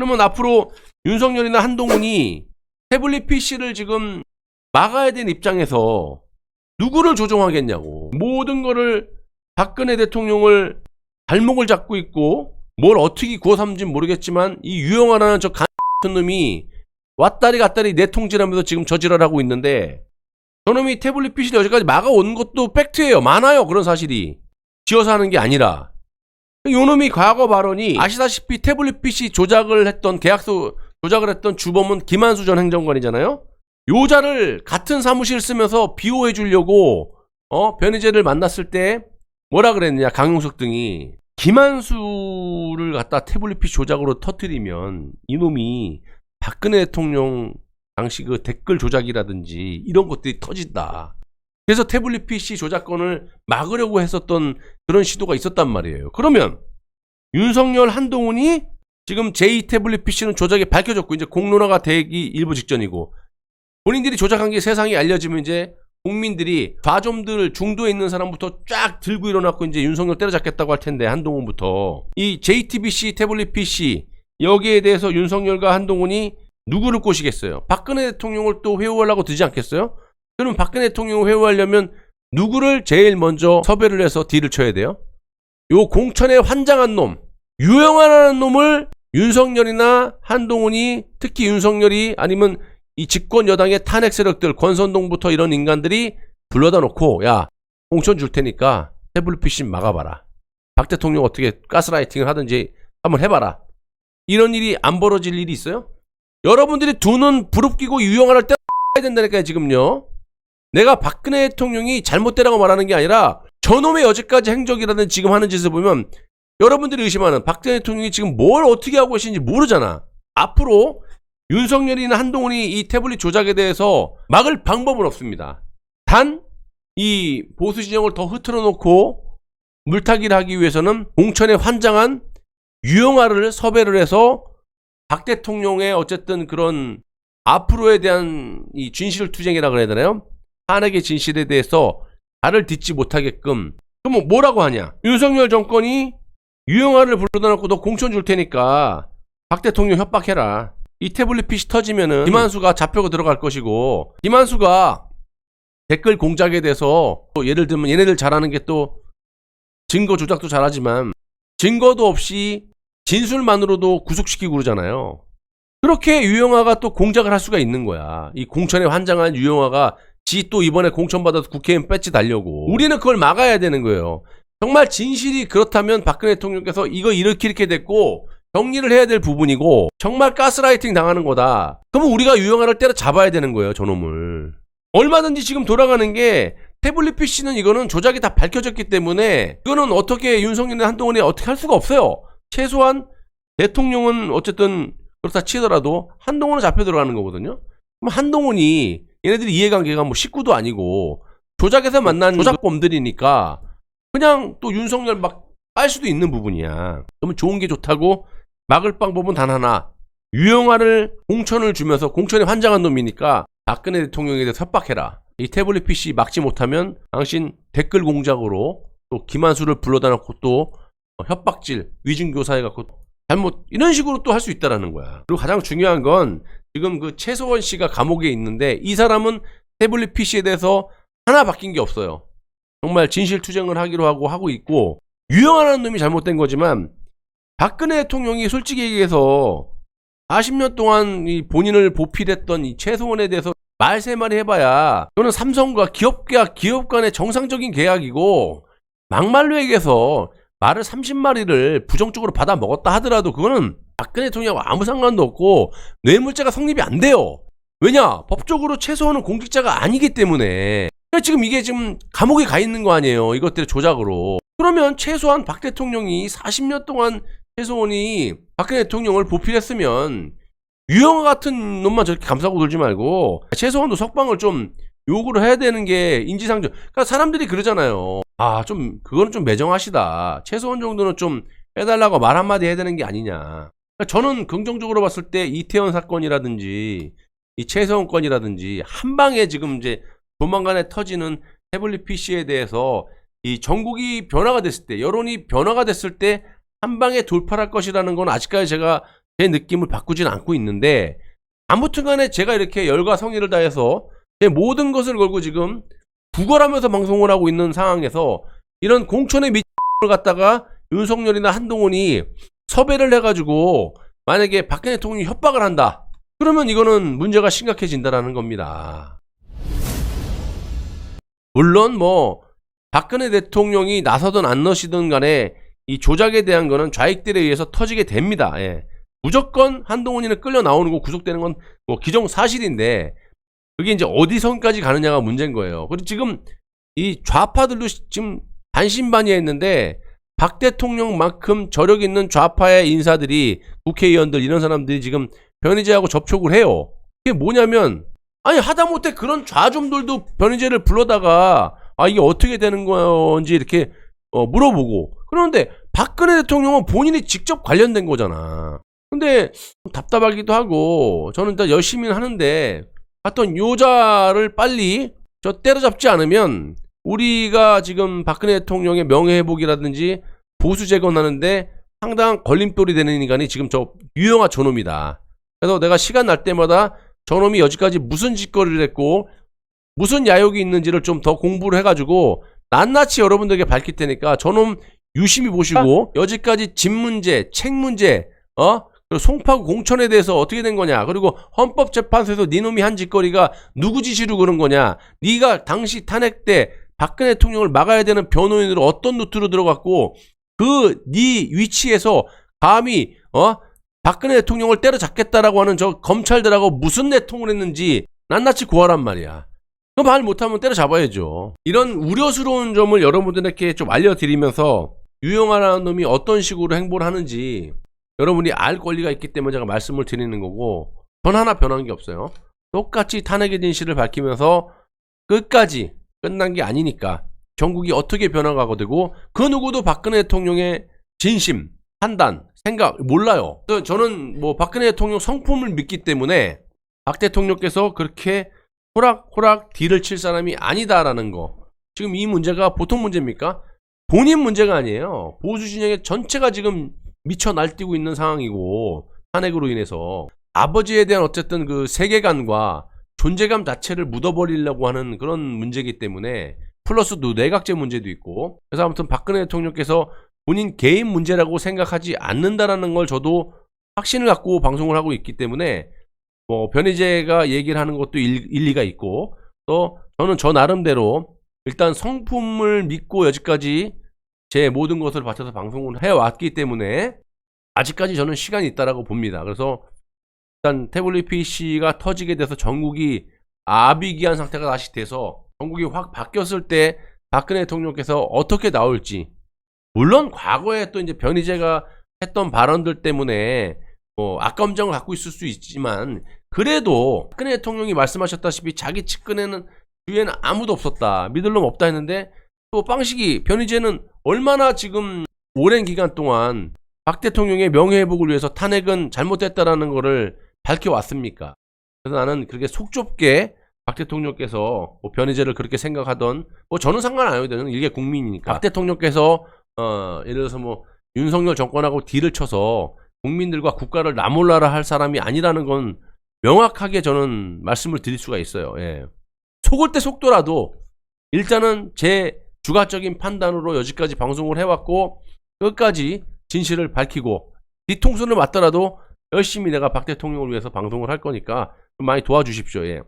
그러면 앞으로 윤석열이나 한동훈이 태블릿 PC를 지금 막아야 되는 입장에서 누구를 조종하겠냐고. 모든 거를 박근혜 대통령을 발목을 잡고 있고 뭘 어떻게 구워 삼는지 모르겠지만 이 유영아라는 저 같은 놈이 왔다리 갔다리 내통질하면서 지금 저지랄하고 있는데 저놈이 태블릿 PC를 여기까지 막아온 것도 팩트예요. 많아요. 그런 사실이. 지어서 하는 게 아니라. 요놈이 과거 발언이 아시다시피 태블릿 PC 조작을 했던 계약서 조작을 했던 주범은 김한수 전 행정관이잖아요. 요자를 같은 사무실 쓰면서 비호해 주려고 변희재를 만났을 때 뭐라 그랬느냐 강용석 등이 김한수를 갖다 태블릿 PC 조작으로 터뜨리면 이놈이 박근혜 대통령 당시 그 댓글 조작이라든지 이런 것들이 터진다. 그래서 태블릿 PC 조작권을 막으려고 했었던 그런 시도가 있었단 말이에요. 그러면 윤석열 한동훈이 지금 제2 태블릿 PC는 조작이 밝혀졌고 이제 공론화가 되기 일부 직전이고 본인들이 조작한 게 세상에 알려지면 이제 국민들이 좌좀들 중도에 있는 사람부터 쫙 들고 일어났고 이제 윤석열 때려잡겠다고 할 텐데 한동훈부터 이 JTBC 태블릿 PC 여기에 대해서 윤석열과 한동훈이 누구를 꼬시겠어요? 박근혜 대통령을 또 회유하려고 들지 않겠어요? 그럼 박근혜 대통령을 회유하려면 누구를 제일 먼저 섭외를 해서 딜을 쳐야 돼요? 요 공천에 환장한 놈 유영아라는 놈을 윤석열이나 한동훈이 특히 윤석열이 아니면 이 집권 여당의 탄핵 세력들 권선동부터 이런 인간들이 불러다 놓고 야 공천 줄 테니까 태블릿 PC 막아봐라. 박 대통령 어떻게 가스라이팅을 하든지 한번 해봐라. 이런 일이 안 벌어질 일이 있어요? 여러분들이 두 눈 부릅끼고 유영아를 때려야 된다니까요 지금요. 내가 박근혜 대통령이 잘못되라고 말하는 게 아니라 저놈의 여지까지 행적이라든 지금 하는 짓을 보면 여러분들이 의심하는 박근혜 대통령이 지금 뭘 어떻게 하고 계신지 모르잖아. 앞으로 윤석열이나 한동훈이 이 태블릿 조작에 대해서 막을 방법은 없습니다. 단 이 보수 진영을 더 흐트러 놓고 물타기를 하기 위해서는 공천에 환장한 유영아를 섭외를 해서 박 대통령의 어쨌든 그런 앞으로에 대한 이 진실투쟁이라 그래야 되나요? 탄핵의 진실에 대해서 발을 딛지 못하게끔 그럼 뭐라고 하냐? 윤석열 정권이 유영아를 불러다 놓고 너 공천 줄 테니까 박 대통령 협박해라. 이 태블릿 PC 터지면은 김한수가 잡혀가 들어갈 것이고 김한수가 댓글 공작에 대해서 또 예를 들면 얘네들 잘하는 게 또 증거 조작도 잘하지만 증거도 없이 진술만으로도 구속시키고 그러잖아요. 그렇게 유영아가 또 공작을 할 수가 있는 거야. 이 공천에 환장한 유영아가 지 또 이번에 공천 받아서 국회의원 배지 달려고. 우리는 그걸 막아야 되는 거예요. 정말 진실이 그렇다면 박근혜 대통령께서 이거 이렇게 됐고 정리를 해야 될 부분이고 정말 가스라이팅 당하는 거다. 그러면 우리가 유영아를 때려잡아야 되는 거예요. 저놈을. 얼마든지 지금 돌아가는 게 태블릿 PC는 이거는 조작이 다 밝혀졌기 때문에 이거는 어떻게 윤석열이나 한동훈이 어떻게 할 수가 없어요. 최소한 대통령은 어쨌든 그렇다 치더라도 한동훈은 잡혀 들어가는 거거든요. 그럼 한동훈이 얘네들이 이해관계가 뭐 식구도 아니고 조작에서 만난 조작범들이니까 그냥 또 윤석열 막 깔 수도 있는 부분이야. 그러면 좋은 게 좋다고 막을 방법은 단 하나. 유영아를 공천을 주면서 공천에 환장한 놈이니까 박근혜 대통령에 대해서 협박해라. 이 태블릿 PC 막지 못하면 당신 댓글 공작으로 또 김한수를 불러다 놓고 또 협박질, 위증교사해갖고 잘못 이런 식으로 또 할 수 있다라는 거야. 그리고 가장 중요한 건 지금 그 최소원 씨가 감옥에 있는데 이 사람은 태블릿 PC에 대해서 하나 바뀐 게 없어요. 정말 진실투쟁을 하기로 하고 있고 유영아라는 놈이 잘못된 거지만 박근혜 대통령이 솔직히 얘기해서 40년 동안 이 본인을 보필했던 이 최소원에 대해서 말 세 마리 해봐야 이거는 삼성과 기업 간의 정상적인 계약이고 막말로 얘기해서 말을 30마리를 부정적으로 받아 먹었다 하더라도 그거는 박근혜 대통령하고 아무 상관도 없고 뇌물죄가 성립이 안 돼요. 왜냐? 법적으로 최소원은 공직자가 아니기 때문에. 지금 이게 지금 감옥에 가 있는 거 아니에요. 이것들의 조작으로. 그러면 최소한 박 대통령이 40년 동안 최소원이 박근혜 대통령을 보필했으면 유영아 같은 놈만 저렇게 감싸고 돌지 말고 최소원도 석방을 좀 요구를 해야 되는 게 인지상정. 그러니까 사람들이 그러잖아요. 아, 좀 그거는 좀 매정하시다. 최소원 정도는 좀 빼달라고 말 한마디 해야 되는 게 아니냐. 그러니까 저는 긍정적으로 봤을 때 이태원 사건이라든지 이 최소원 건이라든지 한 방에 지금 이제 조만간에 터지는 태블릿 PC에 대해서 이 전국이 변화가 됐을 때, 여론이 변화가 됐을 때 한 방에 돌파할 것이라는 건 아직까지 제가 제 느낌을 바꾸진 않고 있는데, 아무튼 간에 제가 이렇게 열과 성의를 다해서 제 모든 것을 걸고 지금 구걸하면서 방송을 하고 있는 상황에서 이런 공천의 밑을 갖다가 윤석열이나 한동훈이 섭외를 해가지고 만약에 박근혜 대통령이 협박을 한다, 그러면 이거는 문제가 심각해진다라는 겁니다. 물론 뭐 박근혜 대통령이 나서든 안 나서든 간에 이 조작에 대한 거는 좌익들에 의해서 터지게 됩니다. 예. 무조건 한동훈이는 끌려 나오는 거 구속되는 건 뭐 기정사실인데, 그게 이제 어디선까지 가느냐가 문제인 거예요. 그리고 지금 이 좌파들도 지금 반신반의했는데, 박 대통령만큼 저력 있는 좌파의 인사들이, 국회의원들 이런 사람들이 지금 변희재하고 접촉을 해요. 그게 뭐냐면, 아니 하다못해 그런 좌좀들도 변희재를 불러다가 이게 어떻게 되는 건지 이렇게 물어보고, 그런데 박근혜 대통령은 본인이 직접 관련된 거잖아. 근데 답답하기도 하고, 저는 일단 열심히 하는데 하여튼 요자를 빨리 때려잡지 않으면 우리가 지금 박근혜 대통령의 명예회복이라든지 보수 재건하는데 상당한 걸림돌이 되는 인간이 지금 저 유영아 저놈이다. 그래서 내가 시간 날 때마다 저놈이 여지까지 무슨 짓거리를 했고 무슨 야욕이 있는지를 좀 더 공부를 해가지고 낱낱이 여러분들에게 밝힐 테니까 저놈 유심히 보시고, 여지까지 집 문제, 책 문제, 그리고 송파구 공천에 대해서 어떻게 된 거냐, 그리고 헌법재판소에서 니놈이 한 짓거리가 누구 지시로 그런 거냐, 네가 당시 탄핵 때 박근혜 대통령을 막아야 되는 변호인으로 어떤 루트로 들어갔고, 그 네 위치에서 감히 박근혜 대통령을 때려잡겠다라고 하는 저 검찰들하고 무슨 내통을 했는지 낱낱이 고하란 말이야. 그 말 못하면 때려잡아야죠. 이런 우려스러운 점을 여러분들에게 좀 알려드리면서 유영아라는 놈이 어떤 식으로 행보를 하는지 여러분이 알 권리가 있기 때문에 제가 말씀을 드리는 거고, 전 하나 변한 게 없어요. 똑같이 탄핵의 진실을 밝히면서 끝까지 끝난 게 아니니까 전국이 어떻게 변화가 되고 그 누구도 박근혜 대통령의 진심, 판단, 생각 몰라요. 저는 뭐 박근혜 대통령 성품을 믿기 때문에 박 대통령께서 그렇게 호락호락 딜을 칠 사람이 아니다라는 거. 지금 이 문제가 보통 문제입니까? 본인 문제가 아니에요. 보수 진영의 전체가 지금 미쳐 날뛰고 있는 상황이고, 탄핵으로 인해서 아버지에 대한 어쨌든 그 세계관과 존재감 자체를 묻어버리려고 하는 그런 문제이기 때문에, 플러스 내각제 문제도 있고, 그래서 아무튼 박근혜 대통령께서 본인 개인 문제라고 생각하지 않는다라는 걸 저도 확신을 갖고 방송을 하고 있기 때문에, 뭐 변희재가 얘기를 하는 것도 일리가 있고, 또 저는 저 나름대로 일단 성품을 믿고 여지까지 제 모든 것을 바쳐서 방송을 해왔기 때문에 아직까지 저는 시간이 있다라고 봅니다. 그래서 일단 태블릿 PC가 터지게 돼서 전국이 아비기한 상태가 다시 돼서 전국이 확 바뀌었을 때 박근혜 대통령께서 어떻게 나올지, 물론 과거에 또 이제 변희재가 했던 발언들 때문에 뭐 악감정을 갖고 있을 수 있지만, 그래도 박근혜 대통령이 말씀하셨다시피 자기 측근에는 주위에는 아무도 없었다, 믿을 놈 없다 했는데, 또 빵식이 변희재는 얼마나 지금 오랜 기간 동안 박 대통령의 명예회복을 위해서 탄핵은 잘못됐다라는 거를 밝혀왔습니까? 그래서 나는 그렇게 속 좁게 박 대통령께서 뭐 변희재를 그렇게 생각하던, 뭐 저는 상관 안 해도 되는, 이게 국민이니까. 박 대통령께서 예를 들어서 뭐 윤석열 정권하고 딜을 쳐서 국민들과 국가를 나몰라라 할 사람이 아니라는 건 명확하게 저는 말씀을 드릴 수가 있어요. 예. 속을 때 속더라도 일단은 제 주관적인 판단으로 여지까지 방송을 해왔고, 끝까지 진실을 밝히고 뒤통수를 맞더라도 열심히 내가 박 대통령을 위해서 방송을 할 거니까 좀 많이 도와주십시오. 예.